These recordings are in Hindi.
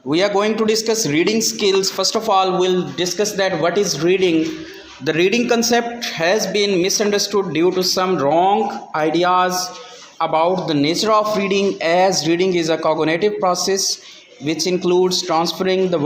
We are going to discuss reading skills. First of all, we'll discuss that what is reading. The reading concept has been misunderstood due to some wrong ideas about the nature of reading, as reading is a cognitive process which includes transferring the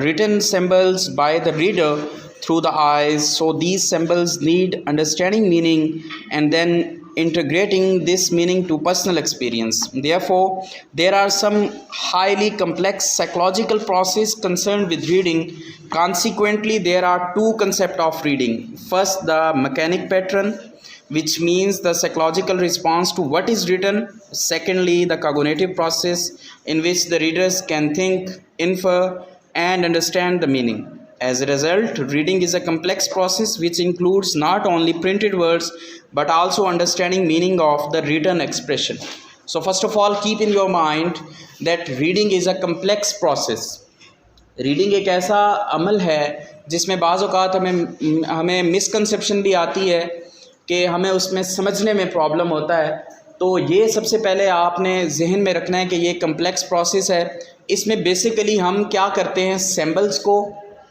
written symbols by the reader through the eyes. So these symbols need understanding meaning and then integrating this meaning to personal experience. Therefore, there are some highly complex psychological process concerned with reading. Consequently, there are two concepts of reading. First, the mechanic pattern, which means the psychological response to what is written. Secondly, the cognitive process, in which the readers can think, infer, and understand the meaning. As a result, reading is a complex process which includes not only printed words but also understanding meaning of the written expression. So first of all, keep in your mind that reading is a complex process. Reading एक ऐसा अमल है जिसमें बाज़ औक़ात हमें मिसकंसेप्शन भी आती है कि हमें उसमें समझने में प्रॉब्लम होता है। तो ये सबसे पहले आपने जहन में रखना है कि ये कम्प्लेक्स प्रोसेस है। इसमें बेसिकली हम क्या करते हैं, सिंबल्स को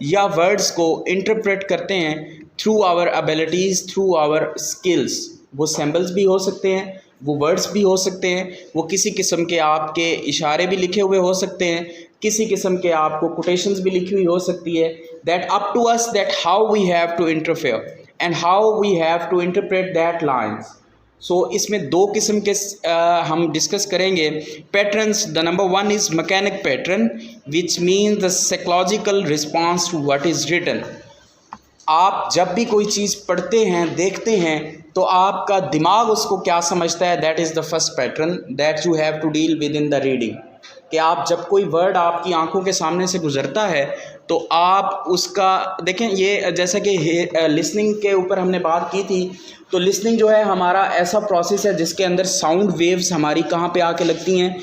या वर्ड्स को इंटरप्रेट करते हैं through our abilities, through our skills. वो सिंबल्स भी हो सकते हैं, वो वर्ड्स भी हो सकते हैं, वो किसी किस्म के आपके इशारे भी लिखे हुए हो सकते हैं, किसी किस्म के आपको कोटेशंस भी लिखी हुई हो सकती है। That up to us that how we have to interfere and how we have to interpret that lines. So इसमें दो किस्म के हम डिस्कस करेंगे patterns. The number one is mechanic pattern which means the psychological response to what is written. आप जब भी कोई चीज़ पढ़ते हैं, देखते हैं, तो आपका दिमाग उसको क्या समझता है, that is the first pattern that you have to deal with in the reading. कि आप जब कोई वर्ड आपकी आंखों के सामने से गुज़रता है तो आप उसका देखें। ये जैसा कि लिसनिंग के ऊपर हमने बात की थी, तो लिसनिंग जो है हमारा ऐसा प्रोसेस है जिसके अंदर साउंड वेव्स हमारी कहाँ पे आके लगती हैं,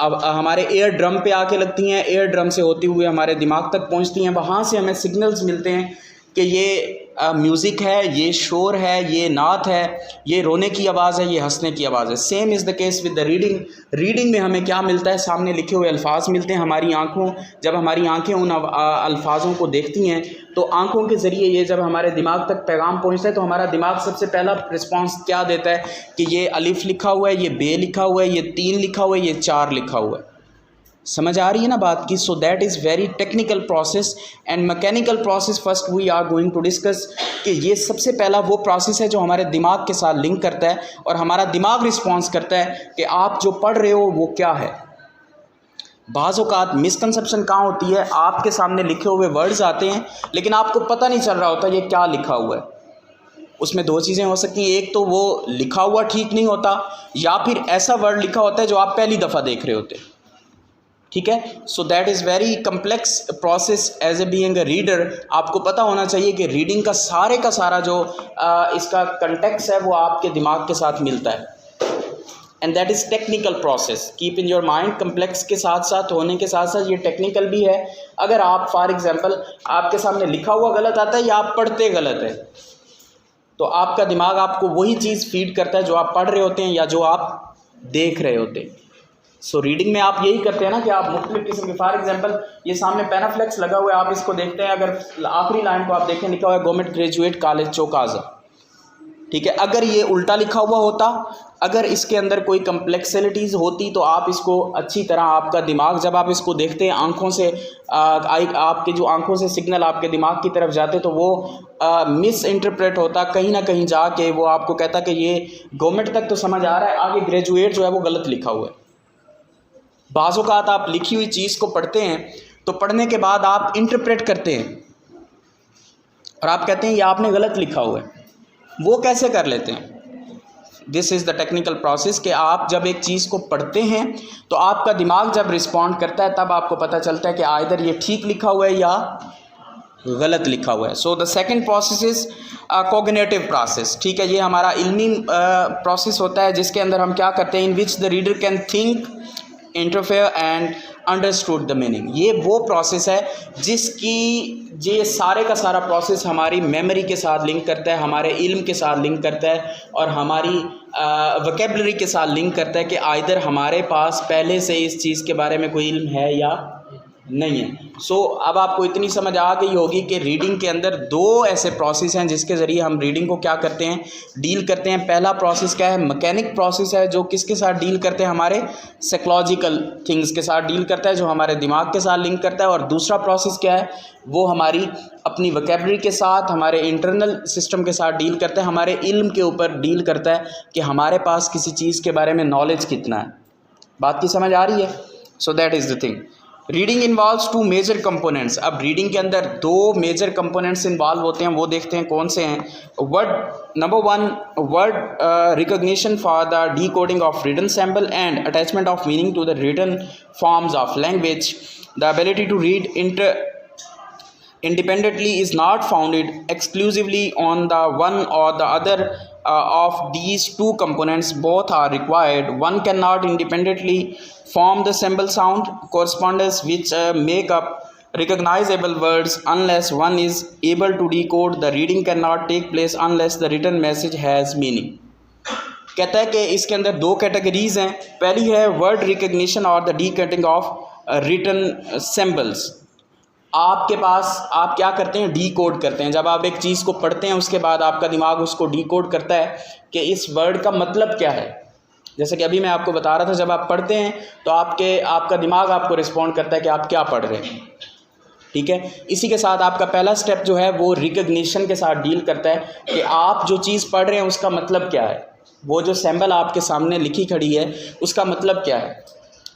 अब हमारे एयर ड्रम पे आके लगती हैं, एयर ड्रम से होती हुए हमारे दिमाग तक पहुँचती हैं। वहाँ से हमें सिग्नल्स मिलते हैं कि ये म्यूज़िक है, ये शोर है, ये नात है, ये रोने की आवाज़ है, ये हंसने की आवाज़ है। Same is the case with the reading. Reading में हमें क्या मिलता है, सामने लिखे हुए अल्फाज मिलते हैं। हमारी आँखों जब हमारी आँखें उन अल्फाजों को देखती हैं तो आँखों के ज़रिए ये जब हमारे दिमाग तक पैगाम पहुँचता है तो हमारा दिमाग सबसे पहला रिस्पॉन्स क्या देता है कि ये अलिफ लिखा हुआ है, ये बे लिखा हुआ है, ये 3 लिखा हुआ है, ये 4 लिखा हुआ है। समझ आ रही है ना बात की। So that is very technical process and mechanical process first we are going to discuss कि ये सबसे पहला वो प्रोसेस है जो हमारे दिमाग के साथ लिंक करता है और हमारा दिमाग रिस्पॉन्स करता है कि आप जो पढ़ रहे हो वो क्या है। बाज़ औक़ात मिसकंसेप्शन कहाँ होती है, आपके सामने लिखे हुए वर्ड्स आते हैं लेकिन आपको पता नहीं चल रहा होता ये क्या लिखा हुआ है। उसमें दो चीज़ें हो सकती हैं, एक तो वो लिखा हुआ ठीक नहीं होता या फिर ऐसा वर्ड लिखा होता है जो आप पहली दफ़ा देख रहे होते। ठीक है। So that is very complex process. As a being a reader आपको पता होना चाहिए कि रीडिंग का सारा जो इसका कंटेक्स्ट है वो आपके दिमाग के साथ मिलता है and that is technical process. Keep in your mind, complex के साथ साथ होने के साथ साथ ये टेक्निकल भी है। अगर आप फॉर एग्जांपल आपके सामने लिखा हुआ गलत आता है या आप पढ़ते गलत है तो आपका दिमाग आपको वही चीज़ फीड करता है जो आप पढ़ रहे होते हैं या जो आप देख रहे होते हैं। सो रीडिंग में आप यही करते हैं ना कि आप मुख्तलिफ किस्म के, फॉर एग्जांपल ये सामने पेनाफ्लेक्स लगा हुआ है, आप इसको देखते हैं। अगर आखिरी लाइन को आप देखें, लिखा हुआ है गवर्नमेंट ग्रेजुएट कॉलेज चौकाज़ा। ठीक है। अगर ये उल्टा लिखा हुआ होता, अगर इसके अंदर कोई कम्प्लेक्सिटीज़ होती तो आप इसको अच्छी तरह, आपका दिमाग जब आप इसको देखते हैं आँखों से आपके जो आँखों से सिग्नल आपके दिमाग की तरफ जाते तो वो मिस इंटरप्रेट होता, कहीं ना कहीं जाके वो आपको कहता कि ये गवर्नमेंट तक तो समझ आ रहा है, आगे ग्रेजुएट जो है वो गलत लिखा हुआ है। बाज़ औक़ात आप लिखी हुई चीज़ को पढ़ते हैं तो पढ़ने के बाद आप इंटरप्रेट करते हैं और आप कहते हैं ये आपने गलत लिखा हुआ है। वो कैसे कर लेते हैं? This is the technical process कि आप जब एक चीज़ को पढ़ते हैं तो आपका दिमाग जब रिस्पॉन्ड करता है तब आपको पता चलता है कि आइदर ये ठीक लिखा हुआ है या गलत लिखा हुआ है। So the second process is cognitive process. ठीक है। ये हमारा इल्मी प्रोसेस होता है जिसके अंदर हम क्या करते हैं, in which the reader can think, interfere and understood the meaning. ये वो प्रोसेस है जिसकी ये सारे का सारा प्रोसेस हमारी मेमोरी के साथ लिंक करता है, हमारे इल्म के साथ लिंक करता है और हमारी वोकैबुलरी के साथ लिंक करता है कि आइदर हमारे पास पहले से इस चीज़ के बारे में कोई इल्म है या नहीं है। सो अब आपको इतनी समझ आ गई होगी कि रीडिंग के अंदर दो ऐसे प्रोसेस हैं जिसके ज़रिए हम रीडिंग को क्या करते हैं, डील करते हैं। पहला प्रोसेस क्या है, मैकेनिक प्रोसेस है, जो किसके साथ डील करते हैं, हमारे साइकोलॉजिकल थिंग्स के साथ डील करता है, जो हमारे दिमाग के साथ लिंक करता है। और दूसरा प्रोसेस क्या है, वो हमारी अपनी वोकैबुलरी के साथ, हमारे इंटरनल सिस्टम के साथ डील करता है, हमारे इल्म के ऊपर डील करता है कि हमारे पास किसी चीज़ के बारे में नॉलेज कितना है। बात की समझ आ रही है? So that is the thing. Reading involves two major components. अब रीडिंग के अंदर दो मेजर कंपोनेंट्स इन्वॉल्व होते हैं, वो देखते हैं कौन से हैं। Word number 1, word recognition for the decoding of written sample and attachment of meaning to the written forms of language. The ability to read independently is not founded exclusively on the one or the other of these two components. Both are required. One cannot independently form the symbol sound correspondence which make up recognizable words unless one is able to decode. The reading cannot take place unless the written message has meaning. कहता है कि इसके अंदर दो कैटेगरीज हैं। पहली है वर्ड रिकग्निशन और the decoding of written symbols. आपके पास आप क्या करते हैं, डी कोड करते हैं। जब आप एक चीज़ को पढ़ते हैं उसके बाद आपका दिमाग उसको डी कोड करता है कि इस वर्ड का मतलब क्या है। जैसे कि अभी मैं आपको बता रहा था, जब आप पढ़ते हैं तो आपका दिमाग आपको रिस्पॉन्ड करता है कि आप क्या पढ़ रहे हैं। ठीक है, इसी के साथ आपका पहला स्टेप जो है वो रिकग्निशन के साथ डील करता है कि आप जो चीज़ पढ़ रहे हैं उसका मतलब क्या है, वो जो सैम्बल आपके सामने लिखी खड़ी है उसका मतलब क्या है,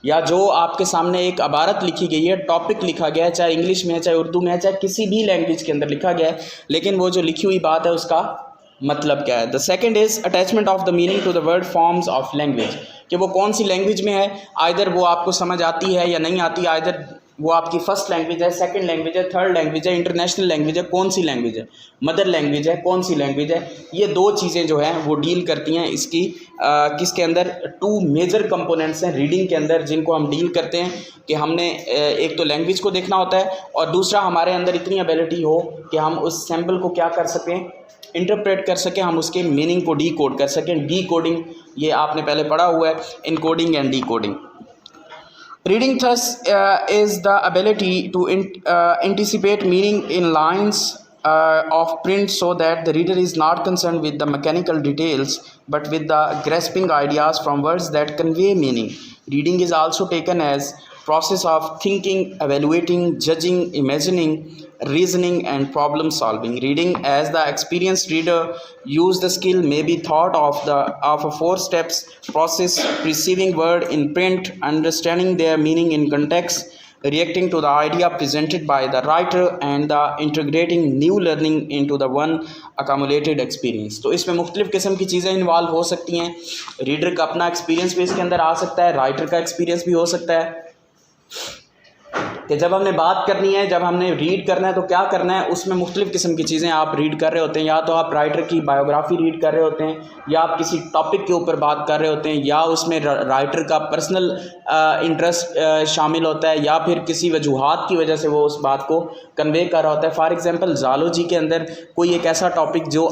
या जो आपके सामने एक इबारत लिखी गई है, टॉपिक लिखा गया है, चाहे इंग्लिश में है, चाहे उर्दू में है, चाहे किसी भी लैंग्वेज के अंदर लिखा गया है, लेकिन वो जो लिखी हुई बात है उसका मतलब क्या है। The second is attachment of the meaning to the word forms of language, कि वो कौन सी लैंग्वेज में है, आइदर वो आपको समझ आती है या नहीं आती, आइदर वो आपकी फर्स्ट लैंग्वेज है, सेकंड लैंग्वेज है, थर्ड लैंग्वेज है, इंटरनेशनल लैंग्वेज है, कौन सी लैंग्वेज है, मदर लैंग्वेज है, कौन सी लैंग्वेज है। ये दो चीज़ें जो हैं वो डील करती हैं इसकी किसके अंदर, टू मेजर कंपोनेंट्स हैं रीडिंग के अंदर जिनको हम डील करते हैं कि हमने एक तो लैंग्वेज को देखना होता है और दूसरा हमारे अंदर इतनी एबिलिटी हो कि हम उस सैम्पल को क्या कर सकें, इंटरप्रेट कर सकें, हम उसके मीनिंग को डी कोड कर सकें। डी कोडिंग ये आपने पहले पढ़ा हुआ है, encoding and D coding. Reading thus is the ability to anticipate meaning in lines of print so that the reader is not concerned with the mechanical details but with the grasping ideas from words that convey meaning. Reading is also taken as process of thinking, evaluating, judging, imagining, reasoning and problem solving. Reading as the experienced reader use the skill may be thought of a 4 steps process: perceiving word in print, understanding their meaning in context, reacting to the idea presented by the writer, and the integrating new learning into the one accumulated experience. तो इसमें मुख्तलिफ़ किस्म की चीज़ें इन्वॉल्व हो सकती हैं। रीडर का अपना एक्सपीरियंस भी इसके अंदर आ सकता है, राइटर का एक्सपीरियंस भी हो सकता है कि जब हमने बात करनी है, जब हमने रीड करना है तो क्या करना है, उसमें मुख्तलिफ़ किस्म की चीज़ें आप रीड कर रहे होते हैं। या तो आप राइटर की बायोग्राफी रीड कर रहे होते हैं, या आप किसी टॉपिक के ऊपर बात कर रहे होते हैं, या उसमें राइटर का पर्सनल इंटरेस्ट शामिल होता है, या फिर किसी वजूहात की वजह से वो उस बात को कन्वे कर रहा होता है। फॉर एग्ज़ाम्पल ज़ूलॉजी के अंदर कोई एक ऐसा टॉपिक जो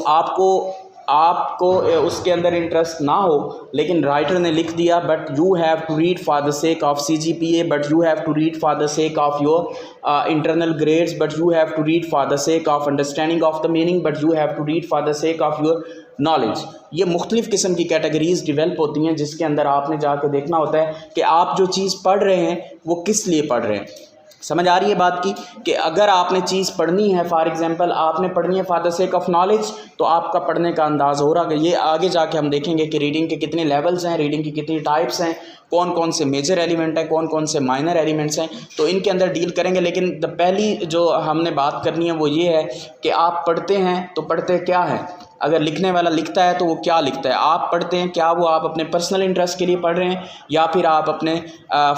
आपको उसके अंदर इंटरेस्ट ना हो, लेकिन राइटर ने लिख दिया, but you have to read for the sake of CGPA, but you have to read for the sake of your internal grades, but you have to read for the sake of understanding of the meaning, but you have to read for the sake of your knowledge. ये मुख्तलिफ़ किस्म की कैटेगरीज डिवेल्प होती हैं जिसके अंदर आपने जाकर देखना होता है कि आप जो चीज़ पढ़ रहे हैं वो किस लिए पढ़ रहे हैं। समझ आ रही है बात की कि अगर आपने चीज़ पढ़नी है, फॉर एग्जांपल आपने पढ़नी है for the sake of knowledge, तो आपका पढ़ने का अंदाज़ हो रहा है। ये आगे जाके हम देखेंगे कि रीडिंग के कितने लेवल्स हैं, रीडिंग की कितनी टाइप्स हैं, कौन कौन से मेजर एलिमेंट हैं, कौन कौन से माइनर एलिमेंट्स हैं, तो इनके अंदर डील करेंगे। लेकिन पहली जो हमने बात करनी है वो ये है कि आप पढ़ते हैं तो पढ़ते क्या है। अगर लिखने वाला लिखता है तो वो क्या लिखता है, आप पढ़ते हैं क्या वो आप अपने पर्सनल इंटरेस्ट के लिए पढ़ रहे हैं, या फिर आप अपने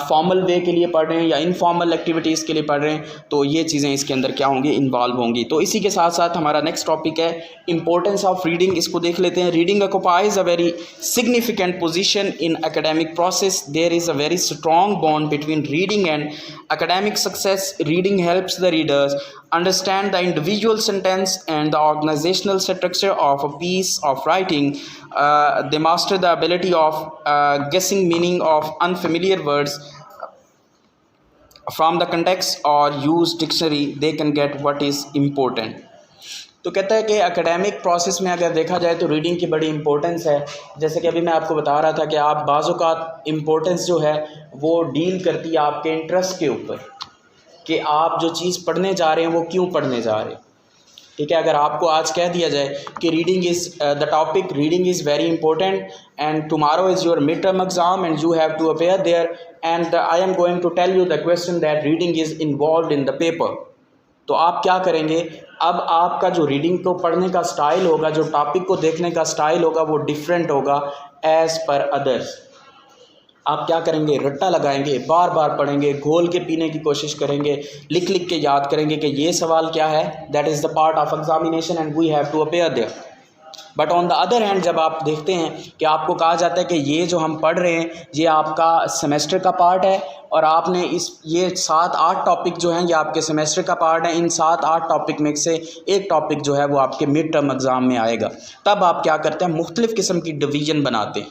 फॉर्मल वे के लिए पढ़ रहे हैं, या इनफॉर्मल एक्टिविटीज़ के लिए पढ़ रहे हैं। तो ये चीज़ें इसके अंदर क्या होंगी, इन्वॉल्व होंगी। तो इसी के साथ साथ हमारा नेक्स्ट टॉपिक है इंपॉर्टेंस ऑफ रीडिंग। इसको देख लेते हैं। Reading occupies a very significant position in academic process. There is a very strong bond between reading and academic success. Reading helps the readers understand the individual sentence and the organizational structure of a piece of writing. They master the ability of guessing meaning of unfamiliar words, from the context or use dictionary they can get what is important. तो कहता है कि एकेडमिक प्रोसेस में अगर देखा जाए तो रीडिंग की बड़ी इंपॉर्टेंस है। जैसे कि अभी मैं आपको बता रहा था कि आप बाज़-औक़ात इम्पोर्टेंस जो है वो डील करती है आपके इंटरेस्ट के ऊपर, कि आप जो चीज़ पढ़ने जा रहे हैं वो क्यों पढ़ने जा रहे हैं। ठीक है, अगर आपको आज कह दिया जाए कि reading is the topic, reading is very important and tomorrow is your mid term exam and you have to appear there and I am going to tell you the question that reading is involve in the paper, तो आप क्या करेंगे? अब आपका जो रीडिंग को पढ़ने का स्टाइल होगा, जो टॉपिक को देखने का स्टाइल होगा वो डिफरेंट होगा एज़ पर अदर्स। आप क्या करेंगे? रट्टा लगाएंगे, बार बार पढ़ेंगे, घोल के पीने की कोशिश करेंगे, लिख लिख के याद करेंगे कि ये सवाल क्या है, that is the part of examination and we have to appear there. But on the other hand जब आप देखते हैं कि आपको कहा जाता है कि ये जो हम पढ़ रहे हैं ये आपका सेमेस्टर का पार्ट है और आपने ये 7-8 टॉपिक जो हैं ये आपके सेमेस्टर का पार्ट है, इन 7-8 टॉपिक में से एक टॉपिक जो है वो आपके मिड टर्म एग्ज़ाम में आएगा, तब आप क्या करते हैं? मुख्तलिफ़ किस्म की डिवीज़न बनाते हैं,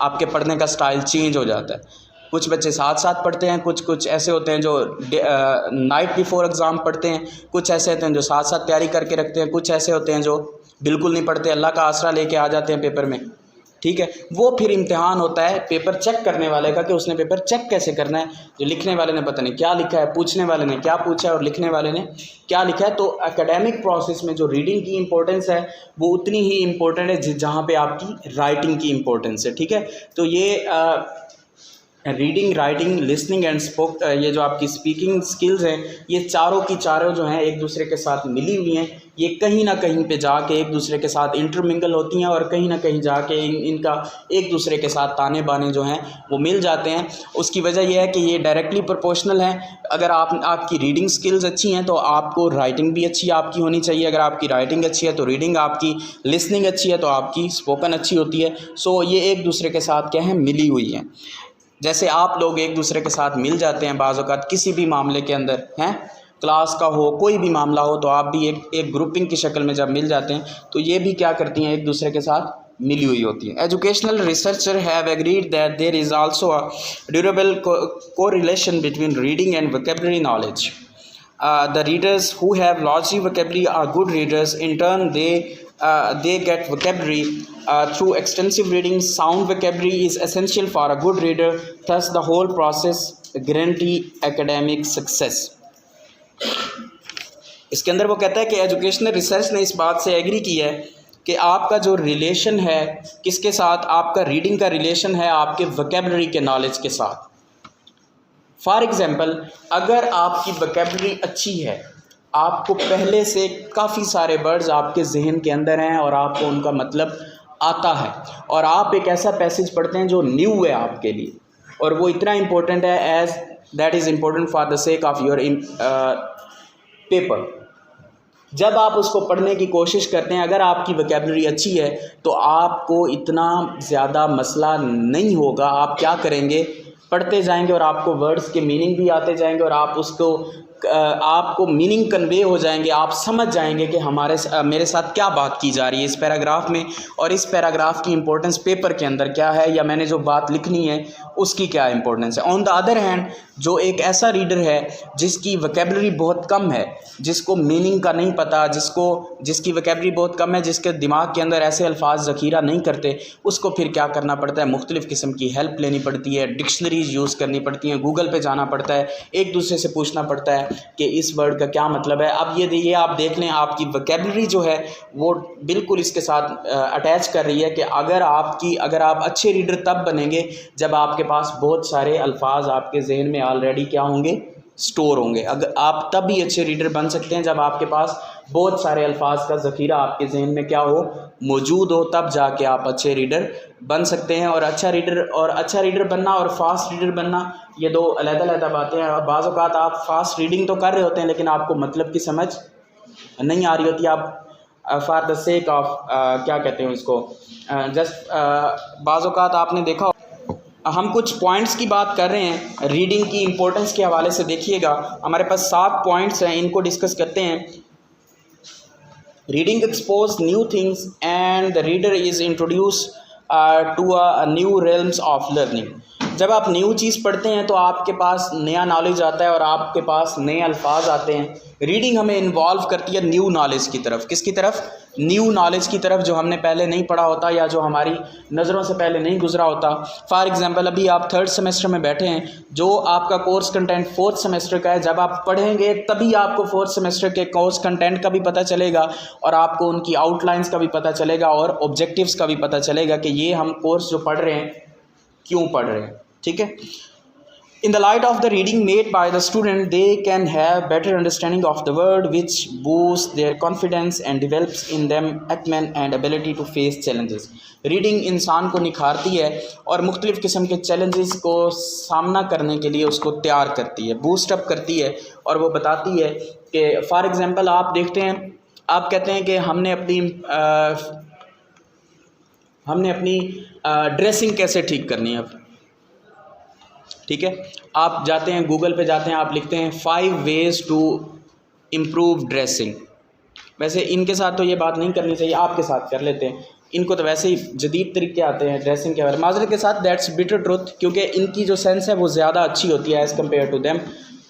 आपके पढ़ने का स्टाइल चेंज हो जाता है। कुछ बच्चे साथ साथ पढ़ते हैं, कुछ ऐसे होते हैं जो नाइट बिफोर एग्ज़ाम पढ़ते हैं, कुछ ऐसे होते हैं जो साथ साथ तैयारी करके रखते हैं, कुछ ऐसे होते हैं जो बिल्कुल नहीं पढ़ते, अल्लाह का आसरा लेके आ जाते हैं पेपर में। ठीक है, वो फिर इम्तिहान होता है पेपर चेक करने वाले का कि उसने पेपर चेक कैसे करना है। जो लिखने वाले ने पता नहीं क्या लिखा है, पूछने वाले ने क्या पूछा है और लिखने वाले ने क्या लिखा है। तो एकेडमिक प्रोसेस में जो रीडिंग की इम्पोर्टेंस है वो उतनी ही इम्पोर्टेंट है जहाँ पे आपकी राइटिंग की इम्पोर्टेंस है। ठीक है, तो ये reading, writing, listening and spoke, ये जो आपकी स्पीकिंग स्किल्स हैं ये चारों की चारों जो हैं एक दूसरे के साथ मिली हुई हैं। ये कहीं ना कहीं पे जाके एक दूसरे के साथ इंटरमिंगल होती हैं और कहीं ना कहीं जाके इनका एक दूसरे के साथ ताने बाने जो हैं वो मिल जाते हैं। उसकी वजह यह है कि ये डायरेक्टली प्रोपोर्शनल हैं। अगर आपकी रीडिंग स्किल्स अच्छी हैं तो आपको राइटिंग भी अच्छी आपकी होनी चाहिए। अगर आपकी राइटिंग अच्छी है तो रीडिंग आपकी, लिसनिंग अच्छी है तो आपकी स्पोकन अच्छी होती है। सो ये एक दूसरे के साथ क्या है, मिली हुई हैं। जैसे आप लोग एक दूसरे के साथ मिल जाते हैं बाज़ औक़ात किसी भी मामले के अंदर, हैं क्लास का हो, कोई भी मामला हो, तो आप भी एक ग्रुपिंग की शक्ल में जब मिल जाते हैं तो ये भी क्या करती हैं, एक दूसरे के साथ मिली हुई होती है। Educational researcher have agreed that there is also a durable correlation between reading and vocabulary knowledge. The readers who have largely vocabulary are good readers. In turn, they get vocabulary through extensive reading. Sound vocabulary is essential for a good reader. Thus, the whole process guarantee academic success. इसके अंदर वो कहता है कि एजुकेशनल रिसर्च ने इस बात से एग्री की है कि आपका जो रिलेशन है किसके साथ, आपका रीडिंग का रिलेशन है आपके वोकैबुलरी के नॉलेज के साथ। फॉर एग्ज़ाम्पल, अगर आपकी वोकैबुलरी अच्छी है, आपको पहले से काफ़ी सारे वर्ड्स आपके जहन के अंदर हैं और आपको उनका मतलब आता है और आप एक ऐसा पैसेज पढ़ते हैं जो न्यू है आपके लिए और वो इतना इम्पोर्टेंट है as that is important for the sake of your paper. जब आप उसको पढ़ने की कोशिश करते हैं, अगर आपकी वोकैबुलरी अच्छी है तो आपको इतना ज़्यादा मसला नहीं होगा। आप क्या करेंगे, पढ़ते जाएंगे और आपको वर्ड्स के मीनिंग भी आते जाएंगे और आपको मीनिंग कन्वे हो जाएंगे। आप समझ जाएंगे कि मेरे साथ क्या बात की जा रही है इस पैराग्राफ में और इस पैराग्राफ की इम्पोर्टेंस पेपर के अंदर क्या है या मैंने जो बात लिखनी है उसकी क्या इंपॉर्टेंस है। ऑन द अदर हैंड, जो एक ऐसा रीडर है जिसकी वोकैबुलरी बहुत कम है, जिसको मीनिंग का नहीं पता, जिसकी वोकैबुलरी बहुत कम है, जिसके दिमाग के अंदर ऐसे अल्फाज ज़ख़ीरा नहीं करते, उसको फिर क्या करना पड़ता है, मुख्तलिफ़ किस्म की हेल्प लेनी पड़ती है, डिक्शनरीज यूज़ करनी पड़ती हैं, गूगल पे जाना पड़ता है, एक दूसरे से पूछना पड़ता है कि इस वर्ड का क्या मतलब है। अब ये आप देख लें, आपकी वोकैबुलरी जो है वो बिल्कुल इसके साथ अटैच कर रही है कि अगर आप अच्छे रीडर तब बनेंगे जब आपके पास बहुत सारे अल्फाज आपके जहन में ऑलरेडी क्या होंगे, स्टोर होंगे। अगर आप तब भी अच्छे रीडर बन सकते हैं जब आपके पास बहुत सारे अल्फाज का ज़ख़ीरा आपके जहन में क्या हो, मौजूद हो, तब जाके आप अच्छे रीडर बन सकते हैं। और अच्छा रीडर बनना और फास्ट रीडर बनना ये दो अलग-अलग बातें हैं। और बाज़ औक़ात आप फास्ट रीडिंग तो कर रहे होते हैं लेकिन आपको मतलब की समझ नहीं आ रही होती। आप फॉर द सेक ऑफ क्या कहते हैं इसको, जस्ट बाज़ औक़ात आपने देखा, हम कुछ पॉइंट्स की बात कर रहे हैं रीडिंग की इम्पोर्टेंस के हवाले से। देखिएगा, हमारे पास 7 पॉइंट्स हैं, इनको डिस्कस करते हैं। Reading expose new things and the reader is introduce to a new realms of learning. जब आप न्यू चीज़ पढ़ते हैं तो आपके पास नया नॉलेज आता है और आपके पास नए अल्फाज आते हैं। रीडिंग हमें इन्वॉल्व करती है न्यू नॉलेज की तरफ। किसकी तरफ? न्यू नॉलेज की तरफ, जो हमने पहले नहीं पढ़ा होता या जो हमारी नज़रों से पहले नहीं गुजरा होता। फॉर एग्जांपल अभी आप 3rd सेमेस्टर में बैठे हैं, जो आपका कोर्स कंटेंट 4th सेमेस्टर का है। जब आप पढ़ेंगे तभी आपको 4th सेमेस्टर के कोर्स कंटेंट का भी पता चलेगा और आपको उनकी आउटलाइंस का भी पता चलेगा और ऑब्जेक्टिव्स का भी पता चलेगा कि ये हम कोर्स जो पढ़ रहे हैं क्यों पढ़ रहे हैं। ठीक है। In the light of the reading made by the student, they can have better understanding of the world, which boosts their confidence and develops in them acumen and ability to face challenges. Reading इंसान को निखारती है और मुख्तलिफ़ किस्म के चैलेंजेस को सामना करने के लिए उसको तैयार करती है, बूस्ट अप करती है। और वो बताती है कि फॉर एग्ज़ाम्पल आप देखते हैं, आप कहते हैं कि हमने अपनी ड्रेसिंग कैसे ठीक करनी है। अब ठीक है, आप जाते हैं गूगल पे जाते हैं, आप लिखते हैं 5 ways टू इम्प्रूव ड्रेसिंग। वैसे इनके साथ तो ये बात नहीं करनी चाहिए, आपके साथ कर लेते हैं। इनको तो वैसे ही जदीद तरीके आते हैं ड्रेसिंग के बारे में। माजरत के साथ दैट्स बिटर ट्रुथ, क्योंकि इनकी जो सेंस है वो ज़्यादा अच्छी होती है एज़ कम्पेयर टू देम,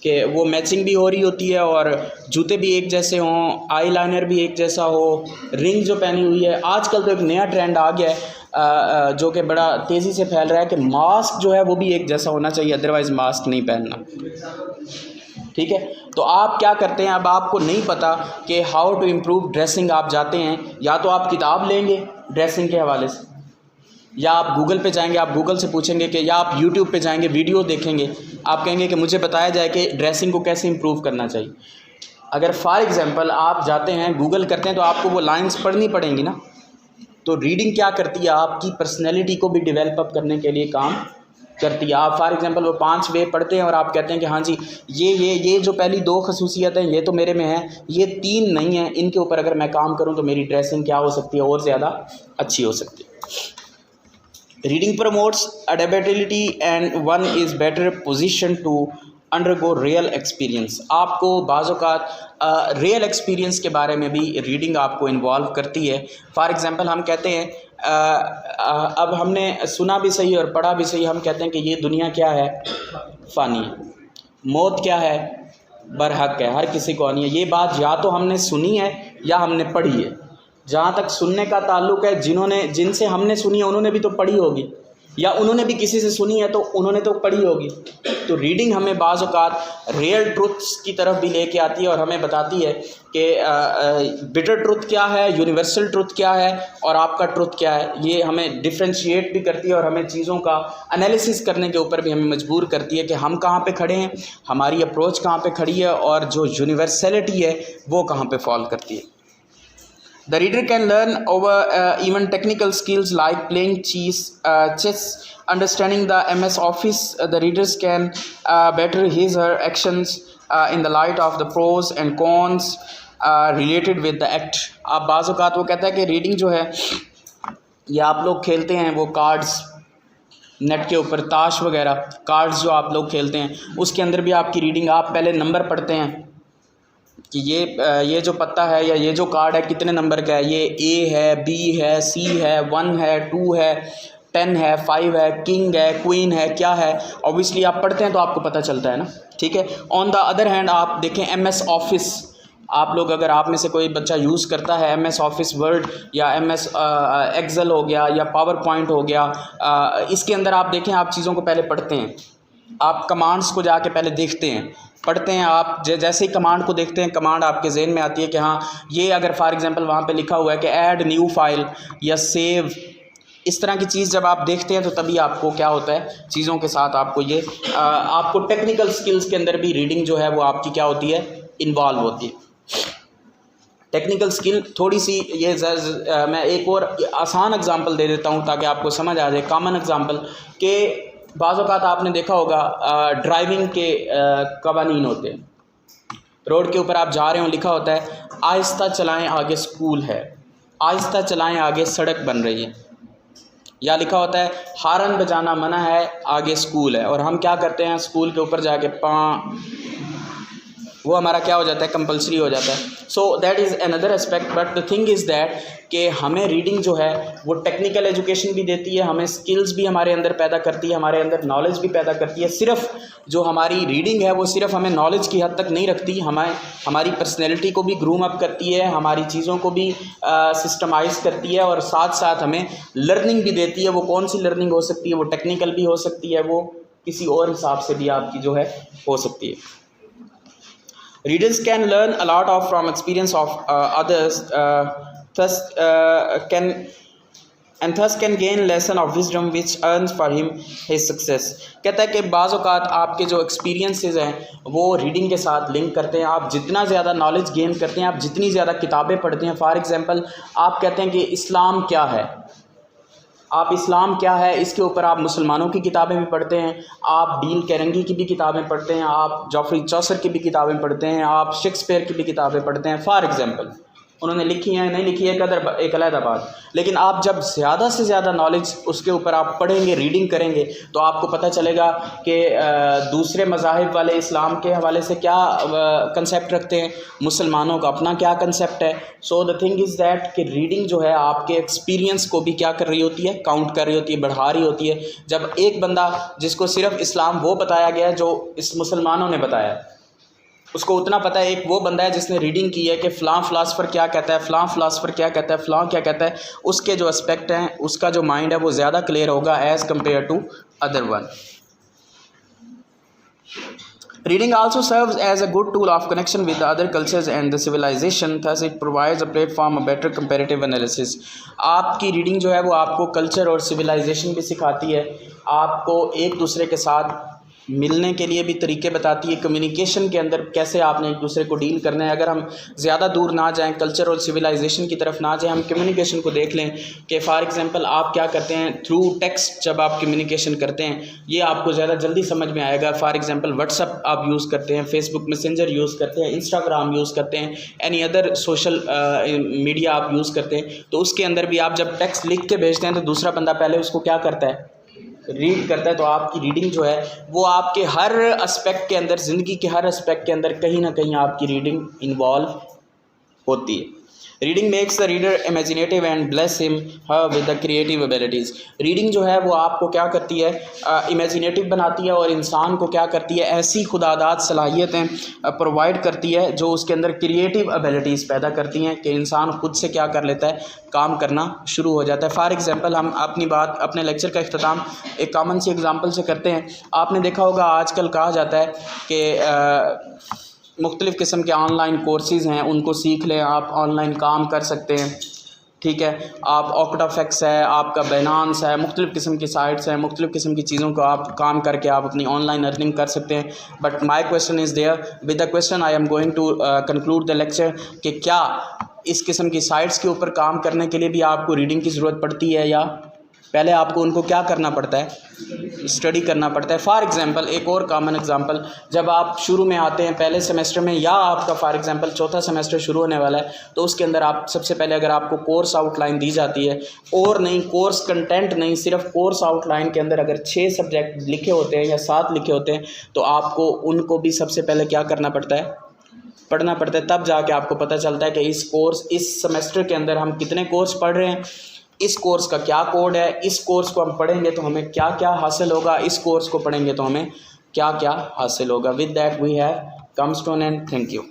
कि वो मैचिंग भी हो रही होती है और जूते भी एक जैसे हों, आई लाइनर भी एक जैसा हो, रिंग जो पहनी हुई है। आजकल तो एक नया ट्रेंड आ गया है जो कि बड़ा तेज़ी से फैल रहा है कि मास्क जो है वो भी एक जैसा होना चाहिए, अदरवाइज़ मास्क नहीं पहनना। ठीक है, तो आप क्या करते हैं, अब आपको नहीं पता कि हाउ टू इम्प्रूव ड्रेसिंग, आप जाते हैं या तो आप किताब लेंगे ड्रेसिंग के हवाले से, या आप गूगल पे जाएंगे, आप गूगल से पूछेंगे कि, या आप यूट्यूब पे जाएंगे, वीडियो देखेंगे, आप कहेंगे कि मुझे बताया जाए कि ड्रेसिंग को कैसे इम्प्रूव करना चाहिए। अगर फॉर एग्ज़ाम्पल आप जाते हैं गूगल करते हैं तो आपको वो लाइंस पढ़नी पड़ेंगी ना। तो रीडिंग क्या करती है, आपकी पर्सनैलिटी को भी डेवलप अप करने के लिए काम करती है। आप फॉर एग्जांपल वो 5 वे पढ़ते हैं और आप कहते हैं कि हाँ जी ये जो पहली 2 खसूसियत हैं ये तो मेरे में हैं, ये 3 नहीं हैं, इनके ऊपर अगर मैं काम करूं तो मेरी ड्रेसिंग क्या हो सकती है, और ज़्यादा अच्छी हो सकती है। Reading promotes adaptability and one is better position to undergo real experience. आपको बाज़ औक़ात रियल एक्सपीरियंस के बारे में भी रीडिंग आपको इन्वॉल्व करती है। फॉर एग्ज़ाम्पल हम कहते हैं अब हमने सुना भी सही और पढ़ा भी सही, हम कहते हैं कि ये दुनिया क्या है, फ़ानी है, मौत क्या है, बरहक है, हर किसी को आनी है। ये बात या तो हमने सुनी है या हमने पढ़ी है। जहाँ तक सुनने का ताल्लुक़ है, जिनसे हमने सुनी है उन्होंने भी तो पढ़ी होगी, या उन्होंने भी किसी से सुनी है तो उन्होंने तो पढ़ी होगी। तो रीडिंग हमें बाज़ औक़ात रियल ट्रुथ्स की तरफ भी लेके आती है और हमें बताती है कि बिटर ट्रुथ क्या है, यूनिवर्सल ट्रुथ क्या है और आपका ट्रुथ क्या है। ये हमें डिफ्रेंशिएट भी करती है और हमें चीज़ों का एनालिसिस करने के ऊपर भी हमें मजबूर करती है कि हम कहाँ पे खड़े हैं, हमारी अप्रोच कहाँ पे खड़ी है और जो यूनिवर्सलिटी है वो कहाँ पे फॉल करती है। The reader can learn over even technical skills like playing chess, understanding the MS Office. The readers can better his or her actions in the light of the pros and cons related with the act. अब बाज़ औक़ात वो कहता है कि रीडिंग जो है, ये आप लोग खेलते हैं वो कार्ड्स नेट के ऊपर, ताश वगैरह कार्ड्स जो आप लोग खेलते हैं, उसके अंदर भी आपकी रीडिंग, आप पहले नंबर पढ़ते हैं कि ये जो पत्ता है या ये जो कार्ड है कितने नंबर का है, ये ए है, बी है, सी है, 1 है, 2 है, 10 है, 5 है, किंग है, क्वीन है, क्या है। ऑब्वियसली आप पढ़ते हैं तो आपको पता चलता है ना। ठीक है। ऑन द अदर हैंड आप देखें MS ऑफिस, आप लोग अगर आप में से कोई बच्चा यूज़ करता है MS ऑफिस वर्ड या MS एक्सेल हो गया या पावर पॉइंट हो गया, इसके अंदर आप देखें, आप चीज़ों को पहले पढ़ते हैं, आप कमांड्स को जाके पहले देखते हैं, पढ़ते हैं। आप जैसे ही कमांड को देखते हैं, कमांड आपके जहन में आती है कि हाँ ये अगर फॉर एग्जांपल वहाँ पे लिखा हुआ है कि ऐड न्यू फाइल या सेव, इस तरह की चीज़ जब आप देखते हैं तो तभी आपको क्या होता है, चीज़ों के साथ आपको ये आपको टेक्निकल स्किल्स के अंदर भी रीडिंग जो है वो आपकी क्या होती है, इन्वॉल्व होती है। टेक्निकल स्किल थोड़ी सी ये मैं एक और आसान एग्जांपल दे देता हूँ ताकि आपको समझ आ जाए, कॉमन एग्जांपल के बाज़ औक़ात आपने देखा होगा ड्राइविंग के कवानीन होते हैं, रोड के ऊपर आप जा रहे हो, लिखा होता है आहिस्ता चलाएं आगे स्कूल है, आहिस्ता चलाएं आगे सड़क बन रही है, या लिखा होता है हारन बजाना मना है आगे स्कूल है। और हम क्या करते हैं, स्कूल के ऊपर जाके वो हमारा क्या हो जाता है, कंपलसरी हो जाता है। So that is another aspect, but the thing is that कि हमें रीडिंग जो है वो टेक्निकल एजुकेशन भी देती है, हमें स्किल्स भी हमारे अंदर पैदा करती है, हमारे अंदर नॉलेज भी पैदा करती है। सिर्फ जो हमारी रीडिंग है वो सिर्फ हमें नॉलेज की हद तक नहीं रखती, हमें हमारी पर्सनैलिटी को भी ग्रूम अप करती है, हमारी चीज़ों को भी सिस्टमाइज़ करती है, और साथ साथ हमें लर्निंग भी देती है। वो कौन सी लर्निंग हो सकती है, वो टेक्निकल भी हो सकती है, वो किसी और हिसाब से भी आपकी जो है हो सकती है। Readers can learn a lot of from experience of others, thus can gain lesson of wisdom which earns for him his success। कहता है कि बाज़ औक़ात आपके जो एक्सपीरियंसेस हैं वो रीडिंग के साथ लिंक करते हैं। आप जितना ज़्यादा नॉलेज गेन करते हैं, आप जितनी ज़्यादा किताबें पढ़ते हैं, फॉर एग्ज़ाम्पल आप कहते हैं कि इस्लाम क्या है, आप इस्लाम क्या है इसके ऊपर आप मुसलमानों की किताबें भी पढ़ते हैं, आप डील कैरंगी की भी किताबें पढ़ते हैं, आप जॉफ्री चौसर की भी किताबें पढ़ते हैं, आप शेक्सपियर की भी किताबें पढ़ते हैं। फॉर एग्ज़ाम्पल उन्होंने लिखी है नहीं लिखी है एक अलहदा बात, लेकिन आप जब ज़्यादा से ज़्यादा नॉलेज उसके ऊपर आप पढ़ेंगे, रीडिंग करेंगे, तो आपको पता चलेगा कि दूसरे मज़ाहिब वाले इस्लाम के हवाले से क्या कंसेप्ट रखते हैं, मुसलमानों का अपना क्या कंसेप्ट है। So the thing is that कि रीडिंग जो है आपके एक्सपीरियंस को भी क्या कर रही होती है, काउंट कर रही होती है, बढ़ा रही होती है। जब एक बंदा जिसको सिर्फ इस्लाम वो बताया गया है जो इस मुसलमानों ने बताया, उसको उतना पता है, एक वो बंदा है जिसने रीडिंग की है कि फ़लाँ फ़िलासफ़र क्या कहता है, फ़लाँ फ़िलासफ़र क्या कहता है, फ़लाँ क्या कहता है, उसके जो एस्पेक्ट हैं, उसका जो माइंड है वो ज़्यादा क्लियर होगा as compare to other one. Reading also serves as a good tool of connection with the other cultures and the civilization, thus it provides a platform, a better comparative analysis। आपकी रीडिंग जो है वो आपको कल्चर और सिविलाइजेशन भी सिखाती है, आपको एक दूसरे के साथ मिलने के लिए भी तरीके बताती है, कम्युनिकेशन के अंदर कैसे आपने एक दूसरे को डील करना है। अगर हम ज़्यादा दूर ना जाएं, कल्चर और सिविलाइजेशन की तरफ ना जाएं, हम कम्युनिकेशन को देख लें कि फ़ॉर एग्ज़ाम्पल आप क्या करते हैं थ्रू टेक्स्ट, जब आप कम्युनिकेशन करते हैं ये आपको ज़्यादा जल्दी समझ में आएगा। फ़ॉर एग्ज़ाम्पल व्हाट्सअप आप यूज़ करते हैं, फेसबुक मैसेंजर यूज़ करते हैं, इंस्टाग्राम यूज़ करते हैं, एनी अदर सोशल मीडिया आप यूज़ करते हैं, तो उसके अंदर भी आप जब टेक्स्ट लिख के भेजते हैं तो दूसरा बंदा पहले उसको क्या करता है, रीड करता है। तो आपकी रीडिंग जो है वो आपके हर एस्पेक्ट के अंदर, ज़िंदगी के हर एस्पेक्ट के अंदर कहीं ना कहीं आपकी रीडिंग इन्वॉल्व होती है। Reading makes the reader imaginative and bless him with the creative abilities. Reading जो है वो आपको क्या करती है, इमेजिनेटिव बनाती है, और इंसान को क्या करती है, ऐसी खुदादाद सलाहियतें प्रोवाइड करती है जो उसके अंदर क्रिएटिव एबिलिटीज़ पैदा करती हैं कि इंसान खुद से क्या कर लेता है, काम करना शुरू हो जाता है। फॉर एग्ज़ाम्पल हम अपने लेक्चर का इख्तिताम एक कॉमन सी एग्ज़ाम्पल से करते हैं। आपने देखा होगा आजकल कहा जाता है कि मुख्तलिफ़ किस्म के ऑनलाइन कोर्सेज़ हैं, उनको सीख लें, आप ऑनलाइन काम कर सकते हैं, ठीक है। आप ऑक्टाफेक्स है, आपका बाइनेंस है, मुख्तलिफ़ किस्म की साइट्स हैं, मुख्तलिफ़ किस्म की चीज़ों को आप काम करके आप अपनी ऑनलाइन अर्निंग कर सकते हैं। But my question is there, with the question I am going to conclude the lecture कि क्या इस किस्म की साइट्स के ऊपर काम करने के लिए भी आपको रीडिंग की ज़रूरत पड़ती है, या पहले आपको उनको क्या करना पड़ता है, स्टडी करना पड़ता है। फॉर एग्ज़ाम्पल एक और कॉमन एग्ज़ाम्पल, जब आप शुरू में आते हैं पहले सेमेस्टर में, या आपका फॉर एग्ज़ाम्पल चौथा सेमेस्टर शुरू होने वाला है, तो उसके अंदर आप सबसे पहले अगर आपको कोर्स आउटलाइन दी जाती है, और नहीं कोर्स कंटेंट नहीं, सिर्फ कोर्स आउटलाइन के अंदर अगर 6 सब्जेक्ट लिखे होते हैं या 7 लिखे होते हैं, तो आपको उनको भी सबसे पहले क्या करना पड़ता है, पढ़ना पड़ता है। तब जाके आपको पता चलता है कि इस सेमेस्टर के अंदर हम कितने कोर्स पढ़ रहे हैं, इस कोर्स का क्या कोड है, इस कोर्स को हम पढ़ेंगे तो हमें क्या क्या हासिल होगा, इस कोर्स को पढ़ेंगे तो हमें क्या क्या हासिल होगा। With that we have comes to an end. Thank you.